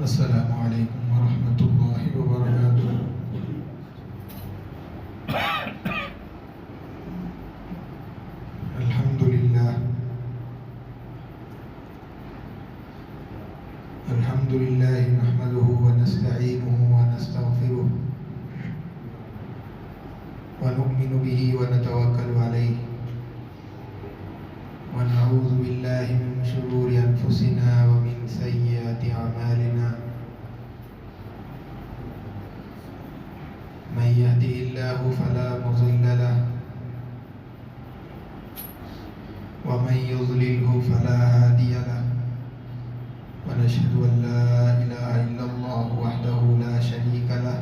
السلام علیکم ورحمۃ اللہ وبرکاتہ۔ الحمد للہ نحمده ونستعینه ونستغفره ونؤمن به ونتوکل علیہ ونعوذ باللہ من شرور انفسنا ومن سیئات اعمالنا من يهده الله فلا مضل له ومن يضلله فلا هادي له ونشهد أن لا إله إلا الله وحده لا شريك له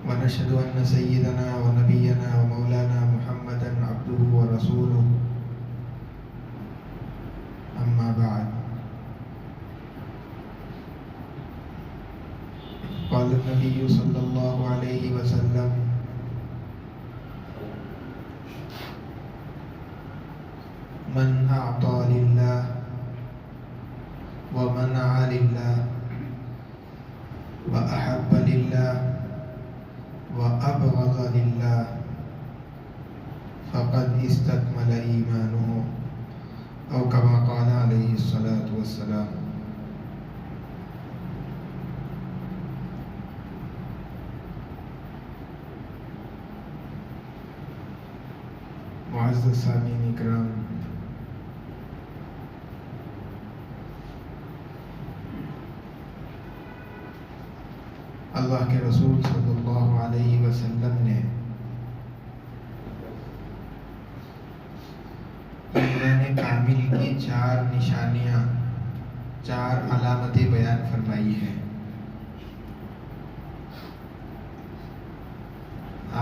ونشهد أن سيدنا ونبينا ومولانا محمدا عبده ورسوله أما بعد قال النبي صلى الله عليه وسلم من أعطى لله ومنع لله وأحب لله وأبغض لله فقد استكمل إيمانه أو كما قال عليه الصلاة والسلام۔ معزز سامعین اکرام، اللہ کے رسول صلی اللہ علیہ وسلم نے ایمان کامل کی 4 نشانیاں، 4 علامتیں بیان فرمائی ہیں۔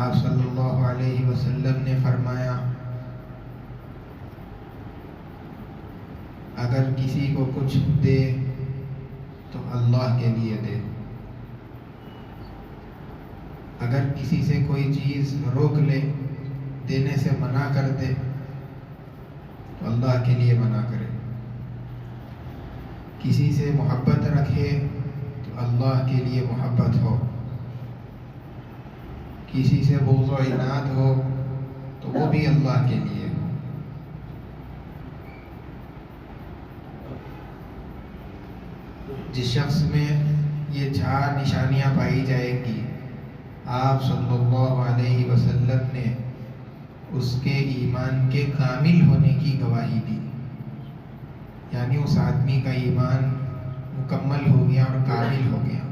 آپ صلی اللہ علیہ وسلم نے فرمایا، اگر کسی کو کچھ دے تو اللہ کے لیے دے، اگر کسی سے کوئی چیز روک لے، دینے سے منع کر دے تو اللہ کے لیے منع کرے، کسی سے محبت رکھے تو اللہ کے لیے محبت ہو، کسی سے بغض و عناد ہو تو وہ بھی اللہ کے لیے ہو۔ جس شخص میں یہ 4 نشانیاں پائی جائیں گی، آپ صلی اللہ علیہ وسلم نے اس کے ایمان کے کامل ہونے کی گواہی دی، یعنی اس آدمی کا ایمان مکمل ہو گیا اور کامل ہو گیا۔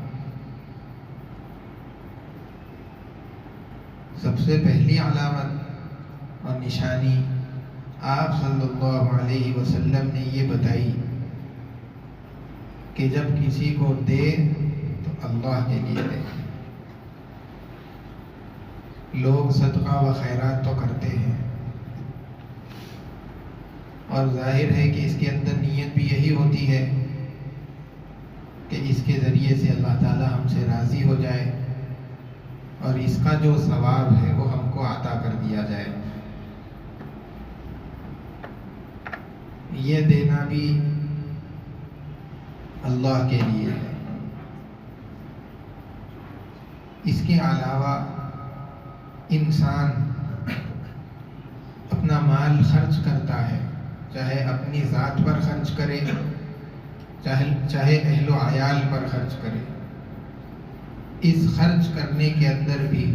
سب سے پہلی علامت اور نشانی آپ صلی اللہ علیہ وسلم نے یہ بتائی کہ جب کسی کو دے تو اللہ کے لیے دے۔ لوگ صدقہ و خیرات تو کرتے ہیں اور ظاہر ہے کہ اس کے اندر نیت بھی یہی ہوتی ہے کہ اس کے ذریعے سے اللہ تعالی ہم سے راضی ہو جائے اور اس کا جو ثواب ہے وہ ہم کو عطا کر دیا جائے۔ یہ دینا بھی اللہ کے لیے ہے۔ اس کے علاوہ انسان اپنا مال خرچ کرتا ہے، چاہے اپنی ذات پر خرچ کرے، چاہے اہل و عیال پر خرچ کرے۔ اس خرچ کرنے کے اندر بھی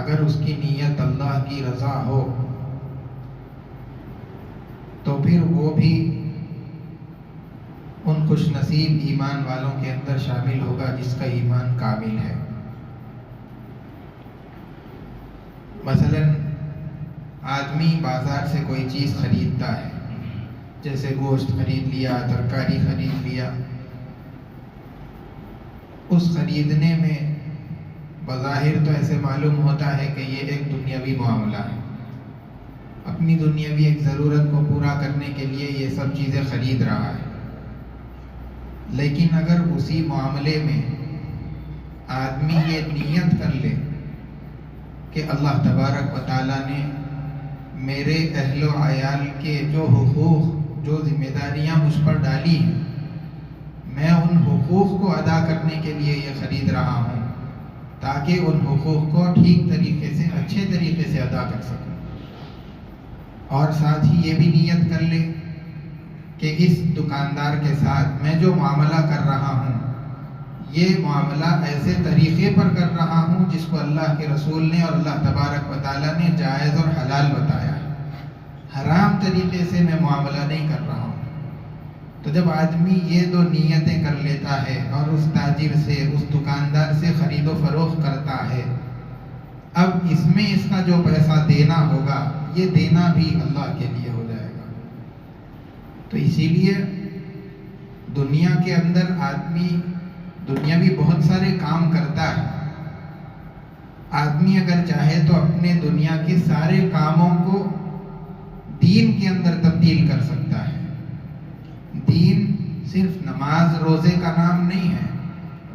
اگر اس کی نیت اللہ کی رضا ہو تو پھر وہ بھی ان خوش نصیب ایمان والوں کے اندر شامل ہوگا جس کا ایمان کامل ہے۔ مثلا آدمی بازار سے کوئی چیز خریدتا ہے، جیسے گوشت خرید لیا، ترکاری خرید لیا۔ اس خریدنے میں بظاہر تو ایسے معلوم ہوتا ہے کہ یہ ایک دنیاوی معاملہ ہے، اپنی دنیاوی ایک ضرورت کو پورا کرنے کے لیے یہ سب چیزیں خرید رہا ہے۔ لیکن اگر اسی معاملے میں آدمی یہ نیت کر لے کہ اللہ تبارک و تعالیٰ نے میرے اہل و عیال کے جو حقوق، جو ذمہ داریاں مجھ پر ڈالی ہیں، میں ان حقوق کو ادا کرنے کے لیے یہ خرید رہا ہوں تاکہ ان حقوق کو ٹھیک طریقے سے اچھے طریقے سے ادا کر سکوں۔ اور ساتھ ہی یہ بھی نیت کر لے کہ اس دکاندار کے ساتھ میں جو معاملہ کر رہا ہوں یہ معاملہ ایسے طریقے پر کر رہا ہوں جس کو اللہ کے رسول نے اور اللہ تبارک و تعالیٰ نے جائز اور حلال بتایا ہے، حرام طریقے سے میں معاملہ نہیں کر رہا ہوں۔ تو جب آدمی یہ دو نیتیں کر لیتا ہے اور اس تاجر سے، اس دکاندار سے خرید و فروخت کرتا ہے، اب اس میں اس کا جو پیسہ دینا ہوگا یہ دینا بھی اللہ کے لیے ہو جائے گا۔ تو اسی لیے دنیا کے اندر آدمی دنیاوی بہت سارے کام کرتا ہے۔ آدمی اگر چاہے تو اپنے دنیا کے سارے کاموں کو دین کے اندر تبدیل کر سکتا ہے۔ دین صرف نماز روزے کا نام نہیں ہے،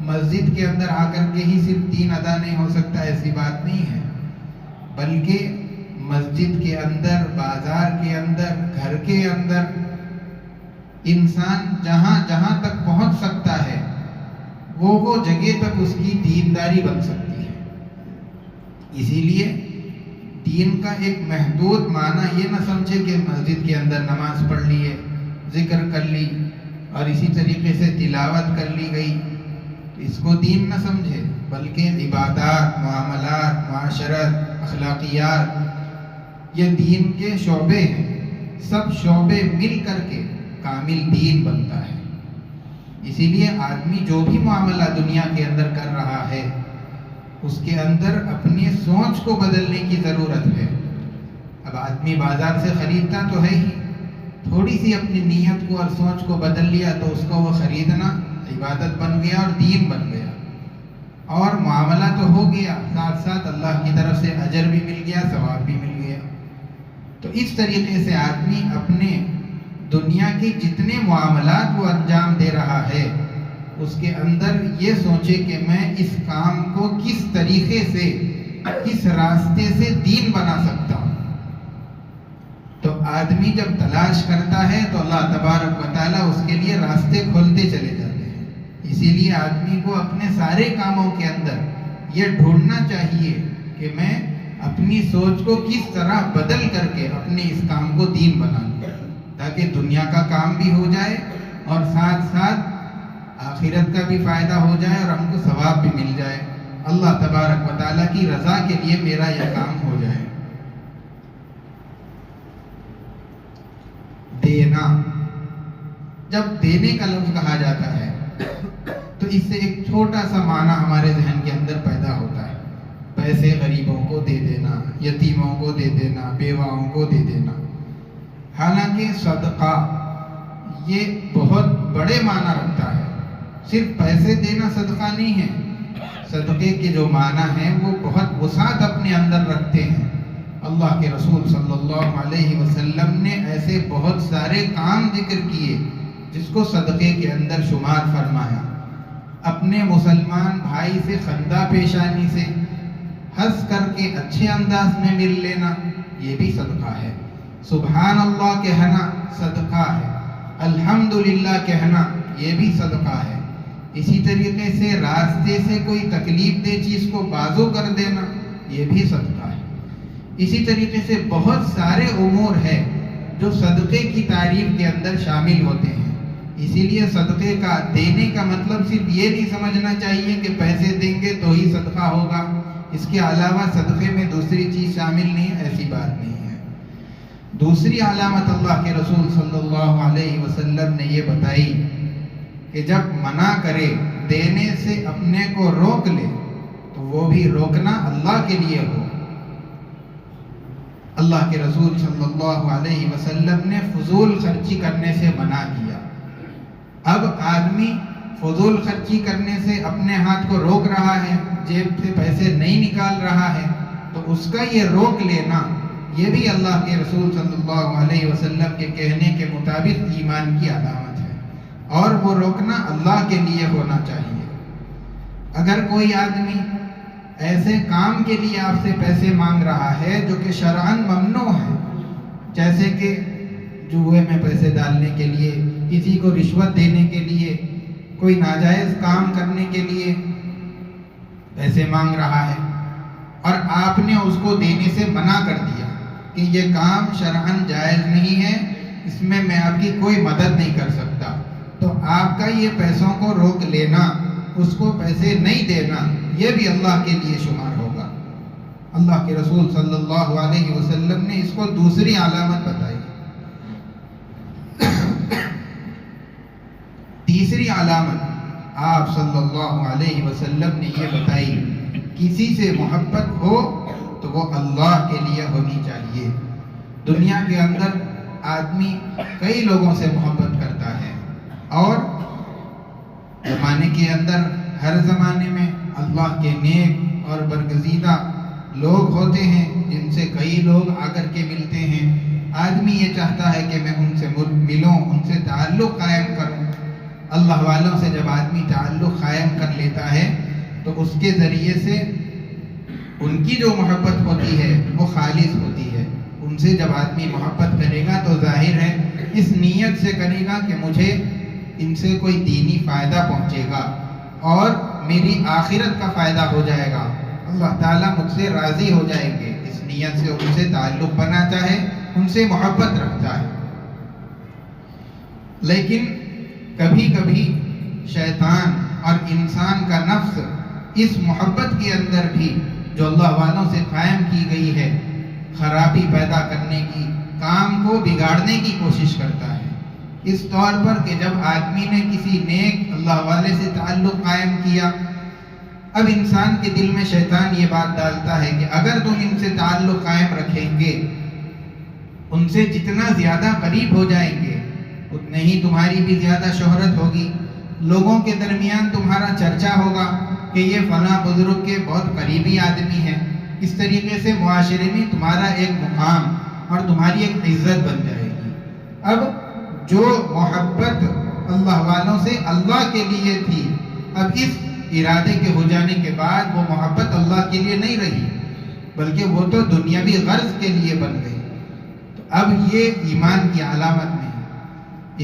مسجد کے اندر آ کر کے ہی صرف دین ادا نہیں ہو سکتا، ایسی بات نہیں ہے، بلکہ مسجد کے اندر، بازار کے اندر، گھر کے اندر انسان جہاں جہاں تک پہنچ سکتا ہے وہ جگہ تک اس کی دینداری بن سکتی ہے۔ اسی لیے دین کا ایک محدود معنی یہ نہ سمجھے کہ مسجد کے اندر نماز پڑھ لیے، ذکر کر لی اور اسی طریقے سے تلاوت کر لی گئی، اس کو دین نہ سمجھے، بلکہ عبادات، معاملات، معاشرت، اخلاقیات یہ دین کے شعبے ہیں، سب شعبے مل کر کے کامل دین بنتا ہے۔ اسی لیے آدمی جو بھی معاملہ دنیا کے اندر کر رہا ہے اس کے اندر اپنی سوچ کو بدلنے کی ضرورت ہے۔ اب آدمی بازار سے خریدتا تو ہے ہی، تھوڑی سی اپنی نیت کو اور سوچ کو بدل لیا تو اس کو وہ خریدنا عبادت بن گیا اور دین بن گیا، اور معاملہ تو ہو گیا، ساتھ ساتھ اللہ کی طرف سے اجر بھی مل گیا، ثواب بھی مل گیا۔ تو اس طریقے سے آدمی اپنے دنیا کے جتنے معاملات وہ انجام دے رہا ہے اس کے اندر یہ سوچے کہ میں اس کام کو کس طریقے سے، کس راستے سے دین بنا سکتا ہوں۔ تو آدمی جب تلاش کرتا ہے تو اللہ تبارک و تعالیٰ اس کے لیے راستے کھولتے چلے جاتے ہیں۔ اسی لیے آدمی کو اپنے سارے کاموں کے اندر یہ ڈھونڈنا چاہیے کہ میں اپنی سوچ کو کس طرح بدل کر کے اپنے اس کام کو دین بنا لوں، تاکہ دنیا کا کام بھی ہو جائے اور ساتھ ساتھ آخرت کا بھی فائدہ ہو جائے اور ہم کو ثواب بھی مل جائے، اللہ تبارک و تعالیٰ کی رضا کے لیے میرا یہ کام ہو جائے۔ دینا، جب دینے کا لفظ کہا جاتا ہے تو اس سے ایک چھوٹا سا معنی ہمارے ذہن کے اندر پیدا ہوتا ہے، پیسے غریبوں کو دے دینا، یتیموں کو دے دینا، بیواؤں کو دے دینا۔ حالانکہ صدقہ یہ بہت بڑے معنی رکھتا ہے، صرف پیسے دینا صدقہ نہیں ہے، صدقے کے جو معنی ہیں وہ بہت وسعت اپنے اندر رکھتے ہیں۔ اللہ کے رسول صلی اللہ علیہ وسلم نے ایسے بہت سارے کام ذکر کیے جس کو صدقے کے اندر شمار فرمایا۔ اپنے مسلمان بھائی سے خندہ پیشانی سے ہنس کر کے اچھے انداز میں مل لینا یہ بھی صدقہ ہے، سبحان اللہ کہنا صدقہ ہے، الحمدللہ کہنا یہ بھی صدقہ ہے۔ اسی طریقے سے راستے سے کوئی تکلیف دہ چیز کو بازو کر دینا یہ بھی صدقہ ہے۔ اسی طریقے سے بہت سارے امور ہیں جو صدقے کی تعریف کے اندر شامل ہوتے ہیں۔ اسی لیے صدقے کا دینے کا مطلب صرف یہ نہیں سمجھنا چاہیے کہ پیسے دیں گے تو ہی صدقہ ہوگا، اس کے علاوہ صدقے میں دوسری چیز شامل نہیں ہے، ایسی بات نہیں ہے۔ دوسری علامت اللہ کے رسول صلی اللہ علیہ وسلم نے یہ بتائی کہ جب منع کرے دینے سے، اپنے کو روک لے تو وہ بھی روکنا اللہ کے لیے ہو۔ اللہ کے رسول صلی اللہ علیہ وسلم نے فضول خرچی کرنے سے منع کیا۔ اب آدمی فضول خرچی کرنے سے اپنے ہاتھ کو روک رہا ہے، جیب سے پیسے نہیں نکال رہا ہے، تو اس کا یہ روک لینا یہ بھی اللہ کے رسول صلی اللہ علیہ وسلم کے کہنے کے مطابق ایمان کی علامت ہے، اور وہ روکنا اللہ کے لیے ہونا چاہیے۔ اگر کوئی آدمی ایسے کام کے لیے آپ سے پیسے مانگ رہا ہے جو کہ شرعاً ممنوع ہے، جیسے کہ جوئے میں پیسے ڈالنے کے لیے، کسی کو رشوت دینے کے لیے، کوئی ناجائز کام کرنے کے لیے پیسے مانگ رہا ہے اور آپ نے اس کو دینے سے منع کر دیا کہ یہ کام شرعاً جائز نہیں ہے، اس میں آپ کی کوئی مدد نہیں کر سکتا، تو آپ کا یہ پیسوں کو روک لینا، اس کو پیسے نہیں دینا، یہ بھی اللہ کے لیے شمار ہوگا۔ اللہ کے رسول صلی اللہ علیہ وسلم نے اس کو دوسری علامت بتائی۔ تیسری علامت آپ صلی اللہ علیہ وسلم نے یہ بتائی، کسی سے محبت ہو تو وہ اللہ کے لیے ہونی چاہیے۔ دنیا کے اندر آدمی کئی لوگوں سے محبت کرتا ہے، اور زمانے کے اندر ہر زمانے میں اللہ کے نیک اور برگزیدہ لوگ ہوتے ہیں جن سے کئی لوگ آ کر کے ملتے ہیں۔ آدمی یہ چاہتا ہے کہ میں ان سے ملوں، ان سے تعلق قائم کروں۔ اللہ والوں سے جب آدمی تعلق قائم کر لیتا ہے تو اس کے ذریعے سے ان کی جو محبت ہوتی ہے وہ خالص ہوتی ہے۔ ان سے جب آدمی محبت کرے گا تو ظاہر ہے اس نیت سے کرے گا کہ مجھے ان سے کوئی دینی فائدہ پہنچے گا اور میری آخرت کا فائدہ ہو جائے گا، اللہ تعالیٰ مجھ سے راضی ہو جائیں گے، اس نیت سے ان سے تعلق بناتا ہے، ان سے محبت رکھتا ہے۔ لیکن کبھی کبھی شیطان اور انسان کا نفس اس محبت کے اندر بھی جو اللہ والوں سے قائم کی گئی ہے خرابی پیدا کرنے کی، کام کو بگاڑنے کی کوشش کرتا ہے، اس طور پر کہ جب آدمی نے کسی نیک اللہ والے سے تعلق قائم کیا، اب انسان کے دل میں شیطان یہ بات ڈالتا ہے کہ اگر تم ان سے تعلق قائم رکھیں گے، ان سے جتنا زیادہ قریب ہو جائیں گے اتنے ہی تمہاری بھی زیادہ شہرت ہوگی، لوگوں کے درمیان تمہارا چرچا ہوگا کہ یہ فلاں بزرگ کے بہت قریبی آدمی ہیں، اس طریقے سے معاشرے میں تمہارا ایک مقام اور تمہاری ایک عزت بن جائے گی۔ اب جو محبت اللہ والوں سے اللہ کے لیے تھی، اب اس ارادے کے ہو جانے کے بعد وہ محبت اللہ کے لیے نہیں رہی بلکہ وہ تو دنیاوی غرض کے لیے بن گئی، تو اب یہ ایمان کی علامت نہیں۔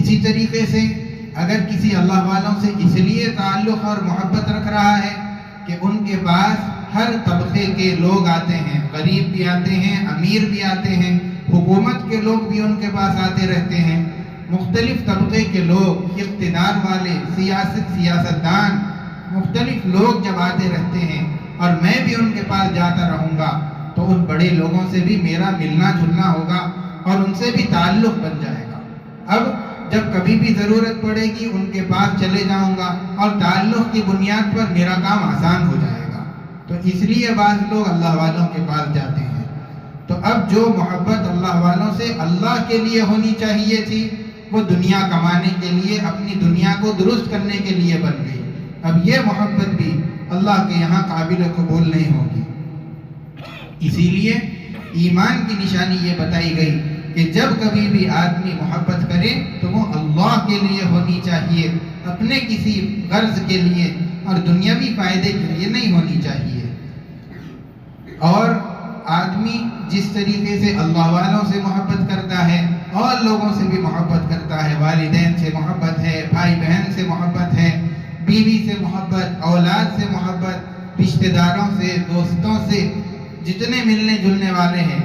اسی طریقے سے اگر کسی اللہ والوں سے اس لیے تعلق اور محبت رکھ رہا ہے کہ ان کے پاس ہر طبقے کے لوگ آتے ہیں، غریب بھی آتے ہیں، امیر بھی آتے ہیں، حکومت کے لوگ بھی ان کے پاس آتے رہتے ہیں، مختلف طبقے کے لوگ، اقتدار والے، سیاستدان، مختلف لوگ جب آتے رہتے ہیں اور میں بھی ان کے پاس جاتا رہوں گا تو ان بڑے لوگوں سے بھی میرا ملنا جلنا ہوگا اور ان سے بھی تعلق بن جائے گا۔ اب جب کبھی بھی ضرورت پڑے گی ان کے پاس چلے جاؤں گا اور تعلق کی بنیاد پر میرا کام آسان ہو جائے گا، تو اس لیے بعض لوگ اللہ والوں کے پاس جاتے ہیں۔ تو اب جو محبت اللہ والوں سے اللہ کے لیے ہونی چاہیے تھی وہ دنیا کمانے کے لیے، اپنی دنیا کو درست کرنے کے لیے بن گئی، اب یہ محبت بھی اللہ کے یہاں قابل قبول نہیں ہوگی۔ اسی لیے ایمان کی نشانی یہ بتائی گئی کہ جب کبھی بھی آدمی محبت کرے تو وہ اللہ کے لیے ہونی چاہیے، اپنے کسی غرض کے لیے اور دنیاوی فائدے کے لیے نہیں ہونی چاہیے۔ اور آدمی جس طریقے سے اللہ والوں سے محبت کرتا ہے اور لوگوں سے بھی محبت کرتا ہے، والدین سے محبت ہے، بھائی بہن سے محبت ہے، بیوی سے محبت، اولاد سے محبت، رشتہ داروں سے، دوستوں سے، جتنے ملنے جلنے والے ہیں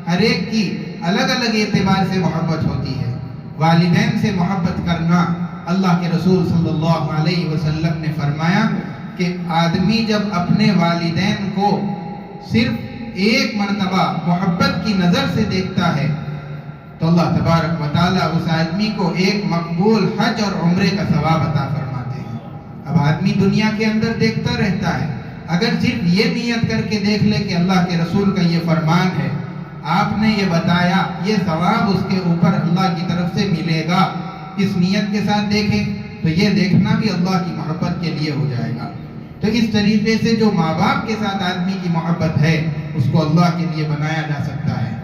ہر ایک کی الگ الگ اعتبار سے محبت ہوتی ہے۔ والدین سے محبت کرنا، اللہ کے رسول صلی اللہ علیہ وسلم نے فرمایا کہ آدمی جب اپنے والدین کو صرف ایک مرتبہ محبت کی نظر سے دیکھتا ہے تو اللہ تبارک و تعالیٰ اس آدمی کو ایک مقبول حج اور عمرے کا ثواب عطا فرماتے ہیں۔ اب آدمی دنیا کے اندر دیکھتا رہتا ہے، اگر صرف یہ نیت کر کے دیکھ لے کہ اللہ کے رسول کا یہ فرمان ہے، آپ نے یہ بتایا، یہ ثواب اس کے اوپر اللہ کی طرف سے ملے گا، اس نیت کے ساتھ دیکھیں تو یہ دیکھنا بھی اللہ کی محبت کے لیے ہو جائے گا۔ تو اس طریقے سے جو ماں باپ کے ساتھ آدمی کی محبت ہے اس کو اللہ کے لیے بنایا جا سکتا ہے۔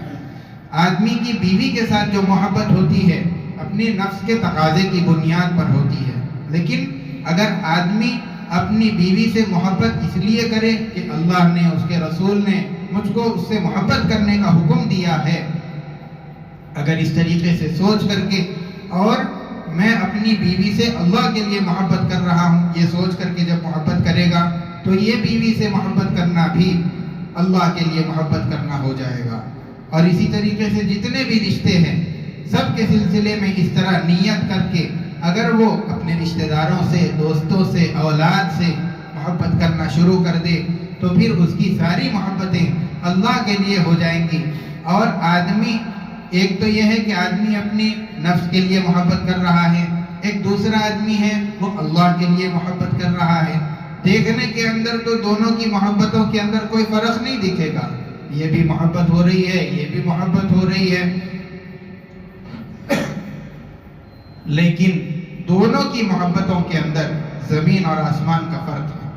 آدمی کی بیوی کے ساتھ جو محبت ہوتی ہے اپنے نفس کے تقاضے کی بنیاد پر ہوتی ہے، لیکن اگر آدمی اپنی بیوی سے محبت اس لیے کرے کہ اللہ نے، اس کے رسول نے مجھ کو اس سے محبت کرنے کا حکم دیا ہے، اگر اس طریقے سے سوچ کر کے اور میں اپنی بیوی سے اللہ کے لیے محبت کر رہا ہوں، یہ سوچ کر کے جب محبت کرے گا تو یہ بیوی سے محبت کرنا بھی اللہ کے لیے محبت کرنا ہو جائے گا۔ اور اسی طریقے سے جتنے بھی رشتے ہیں سب کے سلسلے میں اس طرح نیت کر کے اگر وہ اپنے رشتہ داروں سے، دوستوں سے، اولاد سے محبت کرنا شروع کر دے تو پھر اس کی ساری محبتیں اللہ کے لیے ہو جائیں گی۔ اور آدمی، ایک تو یہ ہے کہ آدمی اپنی نفس کے لیے محبت کر رہا ہے، ایک دوسرا آدمی ہے وہ اللہ کے لیے محبت کر رہا ہے۔ دیکھنے کے اندر تو دونوں کی محبتوں کے اندر کوئی فرق نہیں دکھے گا، یہ بھی محبت ہو رہی ہے، یہ بھی محبت ہو رہی ہے، لیکن دونوں کی محبتوں کے اندر زمین اور آسمان کا فرق ہے۔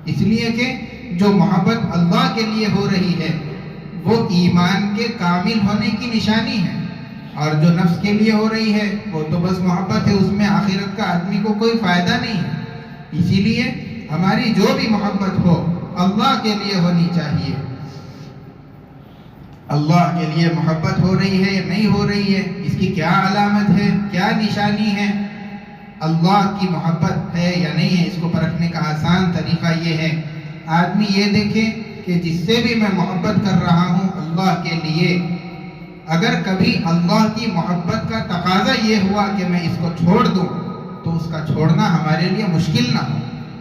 اس لیے کہ جو محبت اللہ کے لیے ہو رہی ہے وہ ایمان کے کامل ہونے کی نشانی ہے، اور جو نفس کے لیے ہو رہی ہے وہ تو بس محبت ہے، اس میں آخرت کا آدمی کو کوئی فائدہ نہیں ہے۔ اسی لیے ہماری جو بھی محبت ہو اللہ کے لیے ہونی چاہیے۔ اللہ کے لیے محبت ہو رہی ہے یا نہیں ہو رہی ہے، اس کی کیا علامت ہے، کیا نشانی ہے، اللہ کی محبت ہے یا نہیں ہے، اس کو پرکھنے کا آسان طریقہ یہ ہے، آدمی یہ دیکھے کہ جس سے بھی میں محبت کر رہا ہوں اللہ کے لیے، اگر کبھی اللہ کی محبت کا تقاضا یہ ہوا کہ میں اس کو چھوڑ دوں تو اس کا چھوڑنا ہمارے لیے مشکل نہ ہو،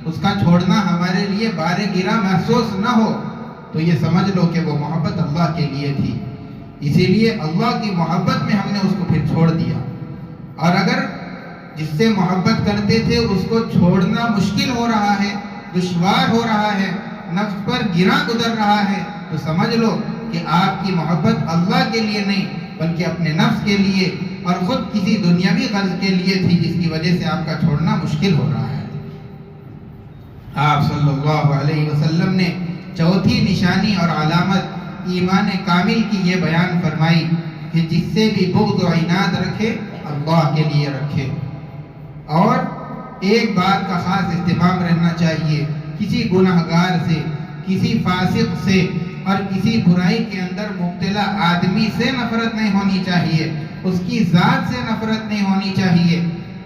اس کا چھوڑنا ہمارے لیے بار گرا محسوس نہ ہو، تو یہ سمجھ لو کہ وہ محبت اللہ کے لیے تھی۔ اسی لیے اللہ کی محبت میں ہم نے اس کو پھر چھوڑ دیا۔ اور اگر جس سے محبت کرتے تھے اس کو چھوڑنا مشکل ہو رہا ہے، دشوار ہو رہا ہے، نفس پر گراں گزر رہا ہے، تو سمجھ لو کہ آپ کی محبت اللہ کے لیے نہیں بلکہ اپنے نفس کے لیے اور خود کسی دنیاوی غرض کے لیے تھی، جس کی وجہ سے آپ کا چھوڑنا مشکل ہو رہا ہے۔ آپ صلی اللہ علیہ وسلم نے چوتھی نشانی اور علامت ایمان کامل کی یہ بیان فرمائی کہ جس سے بھی بغض و عناد رکھے اللہ کے لیے رکھے۔ اور ایک بات کا خاص اہتمام رہنا چاہیے، کسی گناہگار سے، کسی فاسق سے اور کسی برائی کے اندر مبتلا آدمی سے نفرت نہیں ہونی چاہیے، اس کی ذات سے نفرت نہیں ہونی چاہیے،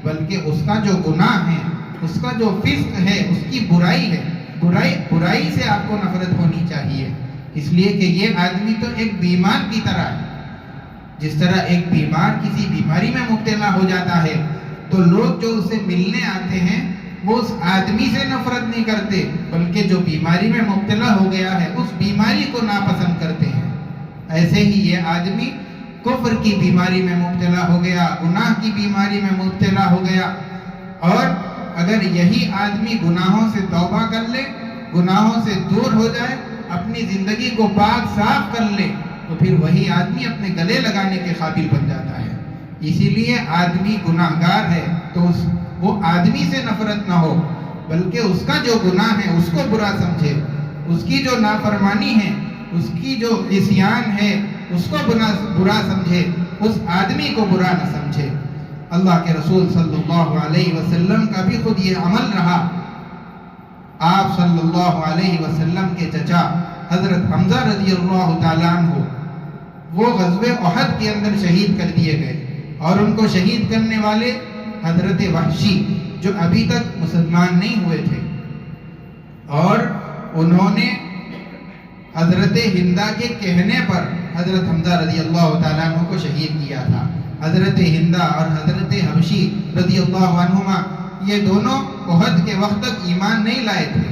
بلکہ اس کا جو گناہ ہے، اس کا جو فسق ہے، اس کی برائی ہے، برائی سے آپ کو نفرت ہونی چاہیے۔ اس لیے کہ یہ آدمی تو ایک بیمار کی طرح ہے، جس طرح ایک بیمار کسی بیماری میں مبتلا ہو جاتا ہے تو لوگ جو اسے ملنے آتے ہیں وہ اس آدمی سے نفرت نہیں کرتے بلکہ جو بیماری میں مبتلا ہو گیا ہے اس بیماری کو ناپسند کرتے ہیں، ایسے ہی یہ آدمی کفر کی بیماری میں مبتلا ہو گیا، گناہ کی بیماری میں مبتلا ہو گیا۔ اور اگر یہی آدمی گناہوں سے توبہ کر لے، گناہوں سے دور ہو جائے، اپنی زندگی کو پاک صاف کر لے، تو پھر وہی آدمی اپنے گلے لگانے کے قابل بن جاتا ہے۔ اسی لیے آدمی گناہگار ہے تو وہ آدمی سے نفرت نہ ہو بلکہ اس کا جو گناہ ہے اس کو برا سمجھے، اس کی جو نافرمانی ہے، اس کی جو عصیان ہے اس کو برا سمجھے، اس آدمی کو برا نہ سمجھے۔ اللہ کے رسول صلی اللہ علیہ وسلم کا بھی خود یہ عمل رہا۔ آپ صلی اللہ علیہ وسلم کے چچا حضرت حمزہ رضی اللہ تعالیٰ عنہ وہ غزوہ احد کے اندر شہید کر دیے گئے، اور ان کو شہید کرنے والے حضرت وحشی جو ابھی تک مسلمان نہیں ہوئے تھے، اور انہوں نے حضرت ہندہ کے کہنے پر حضرت حمزہ رضی اللہ تعالیٰ عنہ کو شہید کیا تھا۔ حضرت ہندہ اور حضرت حبشی رضی اللہ عنہما یہ دونوں احد کے وقت تک ایمان نہیں لائے تھے،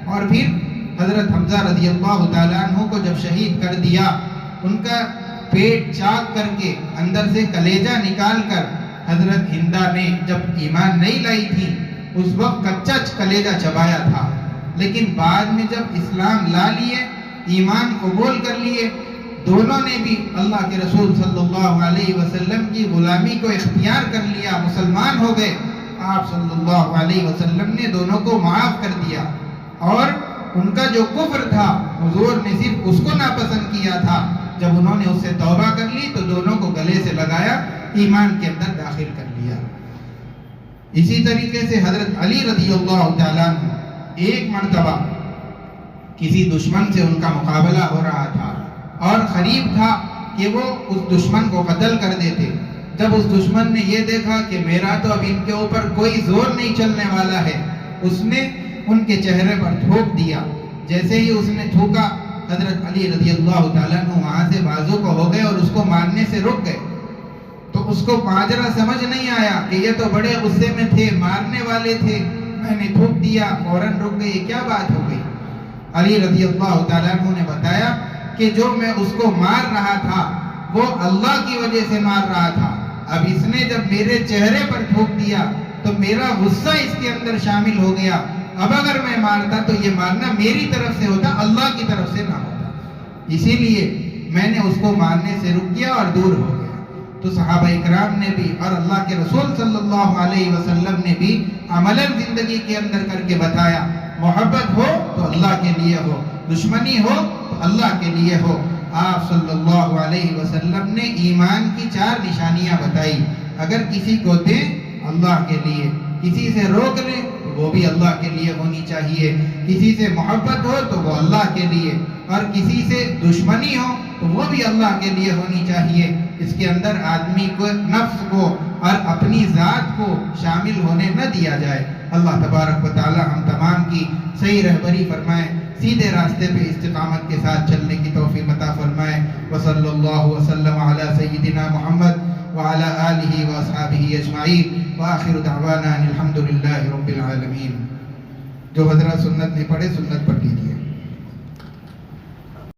اور پھر حضرت حمزہ رضی اللہ تعالیٰ عنہ کو جب شہید کر دیا، ان کا پیٹ چاک کر کے اندر سے کلیجہ نکال کر حضرت ہندہ نے جب ایمان نہیں لائی تھی اس وقت کچا کلیجہ چبایا تھا، لیکن بعد میں جب اسلام لا لیے، ایمان قبول کر لیے، دونوں نے بھی اللہ کے رسول صلی اللہ علیہ وسلم کی غلامی کو اختیار کر لیا، مسلمان ہو گئے۔ آپ صلی اللہ علیہ وسلم نے دونوں کو معاف کر دیا، اور ان کا جو کفر تھا حضور نے صرف اس کو ناپسند کیا تھا، جب انہوں نے اس سے توبہ کر لی تو دونوں کو گلے سے لگایا، ایمان کے اندر داخل کر لیا۔ اسی طریقے سے حضرت علی رضی اللہ تعالیٰ عنہ ایک مرتبہ کسی دشمن سے ان کا مقابلہ ہو رہا تھا، اور قریب تھا کہ وہ اس دشمن کو قتل کر دیتے، جب اس دشمن نے یہ دیکھا کہ میرا تو اب ان کے اوپر کوئی زور نہیں چلنے والا ہے، اس نے ان کے چہرے پر تھوک دیا۔ جیسے ہی اس نے تھوکا، حضرت علی رضی اللہ تعالیٰ عنہ وہاں سے بازو کو ہو گئے اور اس کو مارنے سے رک گئے۔ تو اس کو ماجرا سمجھ نہیں آیا کہ یہ تو بڑے غصے میں تھے، مارنے والے تھے، میں نے تھوک دیا، فوراً رک گئے، یہ کیا بات ہو گئی؟ علی رضی اللہ تعالیٰ عنہ نے بتایا کہ جو میں اس کو مار رہا تھا وہ اللہ کی وجہ سے مار رہا تھا، اب اس نے جب میرے چہرے پر تھوک دیا تو میرا غصہ اس کے اندر شامل ہو گیا، اب اگر میں مارتا تو یہ مارنا میری طرف سے ہوتا، اللہ کی طرف سے نہ ہوتا، اسی لیے میں نے اس کو مارنے سے رک گیا اور دور ہو گیا۔ تو صحابہ اکرام نے بھی اور اللہ کے رسول صلی اللہ علیہ وسلم نے بھی عملاً زندگی کے اندر کر کے بتایا، محبت ہو تو اللہ کے لیے ہو، دشمنی ہو تو اللہ کے لیے ہو۔ آپ صلی اللہ علیہ وسلم نے ایمان کی 4 نشانیاں بتائی، اگر کسی کو دیں اللہ کے لیے، کسی سے روک لیں تو وہ بھی اللہ کے لیے ہونی چاہیے، کسی سے محبت ہو تو وہ اللہ کے لیے، اور کسی سے دشمنی ہو تو وہ بھی اللہ کے لیے ہونی چاہیے۔ اس کے اندر آدمی کو نفس کو اور اپنی ذات کو شامل ہونے نہ دیا جائے۔ اللہ تبارک و تعالی ہم تمام کی صحیح رہبری فرمائے، سیدھے راستے پہ استقامت کے ساتھ چلنے کی توفیق عطا فرمائے۔ وصلی اللہ وسلم علی سیدنا محمد وعلی آلہ واصحابہ اجمعین، وآخر دعوانا الحمد للہ رب العالمین۔ جو حضرات سنت نہیں پڑھے سنت پڑھ لیجیے۔